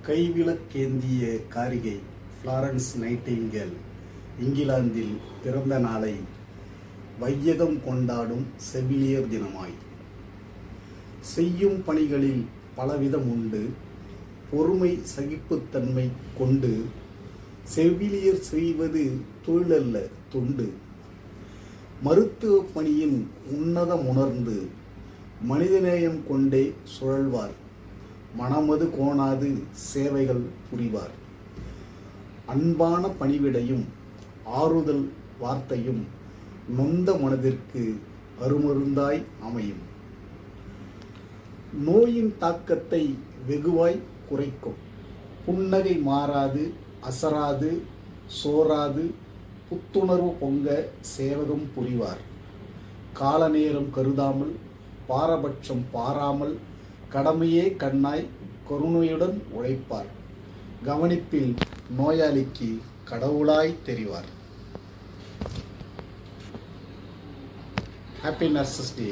கைவிளக்கேந்திய காரிகை Florence Nightingale இங்கிலாந்தில் பிறந்த நாளை வையகம் கொண்டாடும் செவிலியர் தினமாய். செய்யும் பணிகளில் பலவிதம் உண்டு, பொறுமை சகிப்புத்தன்மை கொண்டு செவிலியர் செய்வது தொழிலல்ல தொண்டு. மருத்துவ பணியின் உன்னதம் உணர்ந்து மனிதநேயம் கொண்டே சுழல்வார், மனமது கோணாது சேவைகள் புரிவார். அன்பான பணிவிடையும் ஆறுதல் வார்த்தையும் நொந்த மனதிற்கு அருமருந்தாய் அமையும். நோயின் தாக்கத்தை வெகுவாய் குறைக்கும், புன்னகை மாறாது அசராது சோராது புத்துணர்வு பொங்க சேவகம் புரிவார். கால நேரம் கருதாமல் பாரபட்சம் பாராமல் கடமையே கண்ணாய் கருணையுடன் உழைப்பார். கவனிப்பில் நோயாளிக்கு கடவுளாய் தெரிவார். ஹாப்பி நர்சஸ் டே.